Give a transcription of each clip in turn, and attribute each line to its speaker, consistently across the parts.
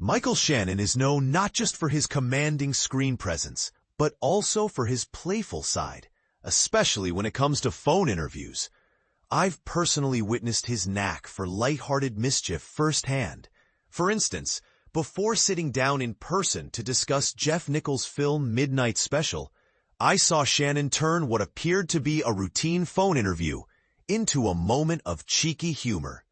Speaker 1: Michael Shannon is known not just for his commanding screen presence, but also for his playful side, especially when it comes to phone interviews. I've personally witnessed his knack for lighthearted mischief firsthand. For instance, before sitting down in person to discuss Jeff Nichols' film Midnight Special, I saw Shannon turn what appeared to be a routine phone interview into a moment of cheeky humor.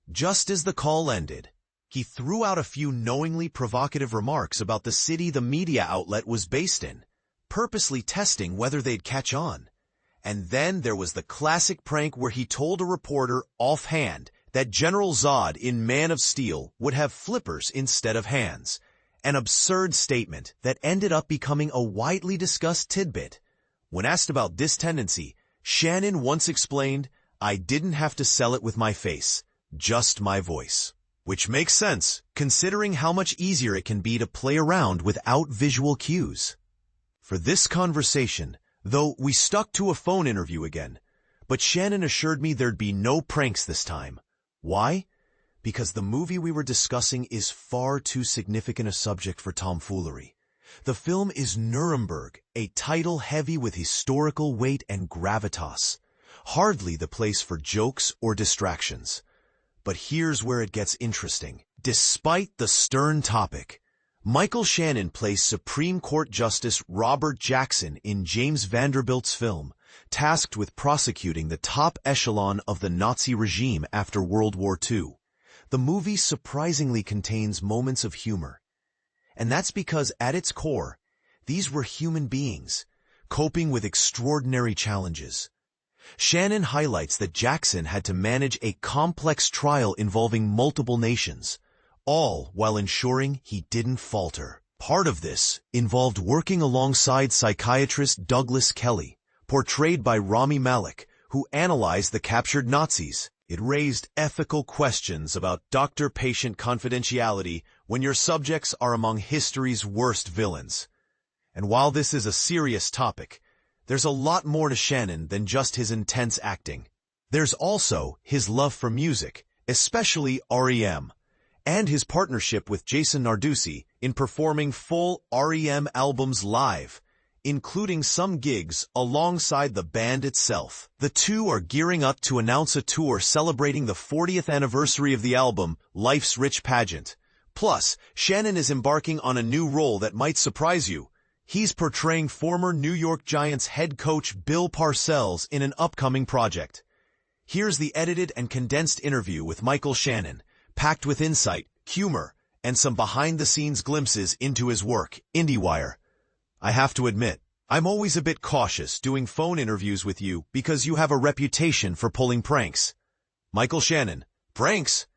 Speaker 1: Just as the call ended, he threw out a few knowingly provocative remarks about the city the media outlet was based in, purposely testing whether they'd catch on. And then there was the classic prank where he told a reporter offhand that General Zod in Man of Steel would have flippers instead of hands, an absurd statement that ended up becoming a widely discussed tidbit. When asked about this tendency, Shannon once explained, "I didn't have to sell it with my face, just my voice." Which makes sense, considering how much easier it can be to play around without visual cues. For this conversation, though, we stuck to a phone interview again, but Shannon assured me there'd be no pranks this time. Why? Because the movie we were discussing is far too significant a subject for tomfoolery. The film is Nuremberg, a title heavy with historical weight and gravitas. Hardly the place for jokes or distractions. But here's where it gets interesting. Despite the stern topic, Michael Shannon plays Supreme Court Justice Robert Jackson in James Vanderbilt's film, tasked with prosecuting the top echelon of the Nazi regime after World War II. The movie surprisingly contains moments of humor. And that's because at its core, these were human beings, coping with extraordinary challenges. Shannon highlights that Jackson had to manage a complex trial involving multiple nations, all while ensuring he didn't falter. Part of this involved working alongside psychiatrist Douglas Kelly, portrayed by Rami Malek, who analyzed the captured Nazis. It raised ethical questions about doctor-patient confidentiality when your subjects are among history's worst villains. And while this is a serious topic, there's a lot more to Shannon than just his intense acting. There's also his love for music, especially R.E.M, and his partnership with Jason Narducy in performing full R.E.M albums live, including some gigs alongside the band itself. The two are gearing up to announce a tour celebrating the 40th anniversary of the album, Life's Rich Pageant. Plus, Shannon is embarking on a new role that might surprise you. He's portraying former New York Giants head coach Bill Parcells in an upcoming project. Here's the edited and condensed interview with Michael Shannon, packed with insight, humor, and some behind-the-scenes glimpses into his work. IndieWire. I have to admit, I'm always a bit cautious doing phone interviews with you because you have a reputation for pulling pranks. Michael Shannon. Pranks?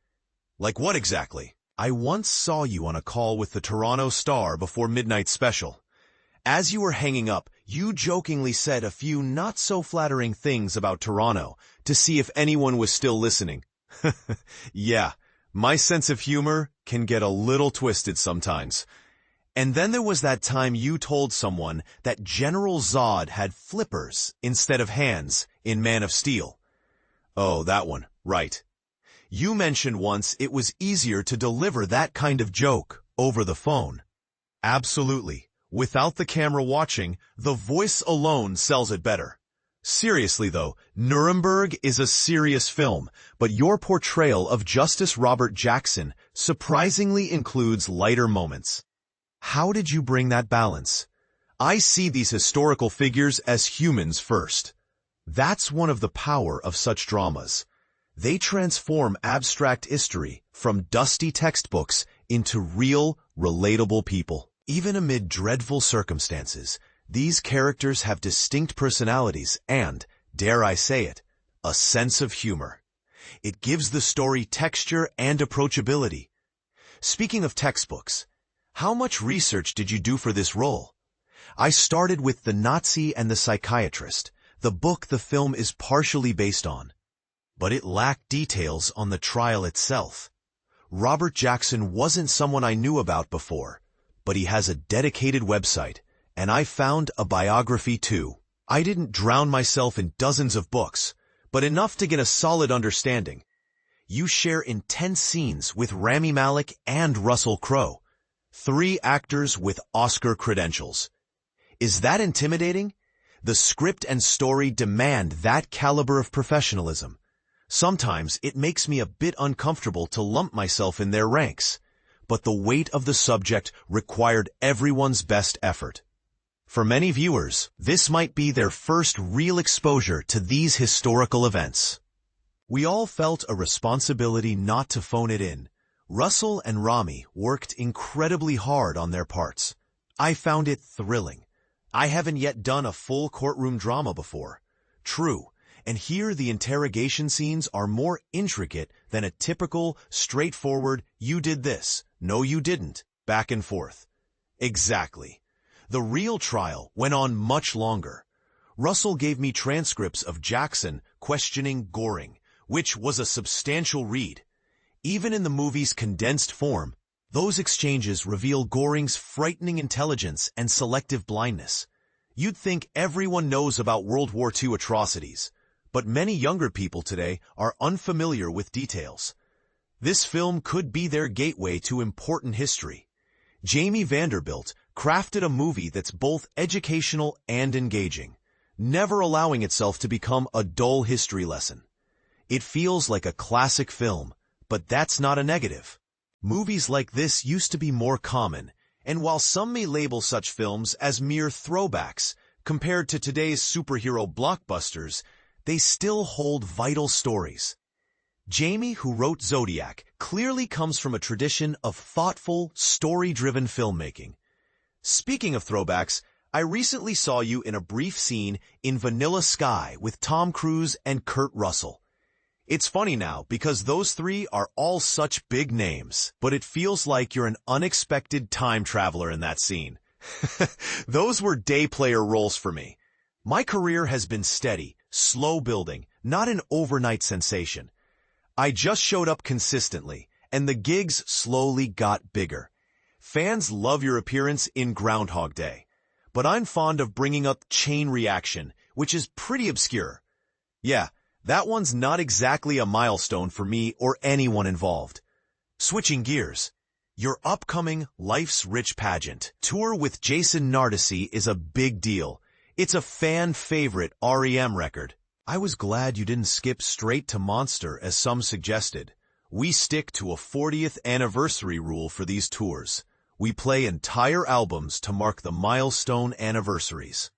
Speaker 1: Like what exactly? I once saw you on a call with the Toronto Star before Midnight Special. As you were hanging up, you jokingly said a few not-so-flattering things about Toronto to see if anyone was still listening. Yeah, my sense of humor can get a little twisted sometimes. And then there was that time you told someone that General Zod had flippers instead of hands in Man of Steel. Oh, that one, right. You mentioned once it was easier to deliver that kind of joke over the phone. Absolutely. Without the camera watching, the voice alone sells it better. Seriously though, Nuremberg is a serious film, but your portrayal of Justice Robert Jackson surprisingly includes lighter moments. How did you bring that balance? I see these historical figures as humans first. That's one of the power of such dramas. They transform abstract history from dusty textbooks into real, relatable people. Even amid dreadful circumstances, these characters have distinct personalities and, dare I say it, a sense of humor. It gives the story texture and approachability. Speaking of textbooks, how much research did you do for this role? I started with The Nazi and the Psychiatrist, the book the film is partially based on. But it lacked details on the trial itself. Robert Jackson wasn't someone I knew about before, but he has a dedicated website, and I found a biography too. I didn't drown myself in dozens of books, but enough to get a solid understanding. you share intense scenes with Rami Malek and Russell Crowe, 3 actors with Oscar credentials. Is that intimidating? The script and story demand that caliber of professionalism. Sometimes it makes me a bit uncomfortable to lump myself in their ranks, but the weight of the subject required everyone's best effort. For many viewers, this might be their first real exposure to these historical events. We all felt a responsibility not to phone it in. Russell and Rami worked incredibly hard on their parts. I found it thrilling. I haven't yet done a full courtroom drama before. True, and here the interrogation scenes are more intricate than a typical, straightforward, you did this, no you didn't, back and forth. Exactly. The real trial went on much longer. Russell gave me transcripts of Jackson questioning Göring, which was a substantial read. Even in the movie's condensed form, those exchanges reveal Göring's frightening intelligence and selective blindness. You'd think everyone knows about World War II atrocities, but many younger people today are unfamiliar with details. This film could be their gateway to important history. Jamie Vanderbilt crafted a movie that's both educational and engaging, never allowing itself to become a dull history lesson. It feels like a classic film, but that's not a negative. Movies like this used to be more common, and while some may label such films as mere throwbacks compared to today's superhero blockbusters, they still hold vital stories. Jamie, who wrote Zodiac, clearly comes from a tradition of thoughtful, story-driven filmmaking. Speaking of throwbacks, I recently saw you in a brief scene in Vanilla Sky with Tom Cruise and Kurt Russell. It's funny now because those 3 are all such big names, but it feels like you're an unexpected time traveler in that scene. Those were day player roles for me. My career has been steady, slow building, not an overnight sensation. I just showed up consistently, and the gigs slowly got bigger. Fans love your appearance in Groundhog Day, but I'm fond of bringing up Chain Reaction, which is pretty obscure. Yeah, that one's not exactly a milestone for me or anyone involved. Switching gears, your upcoming Lifes Rich Pageant tour with Jason Narducy is a big deal. It's a fan favorite R.E.M. record. I was glad you didn't skip straight to Monster as some suggested. We stick to a 40th anniversary rule for these tours. We play entire albums to mark the milestone anniversaries.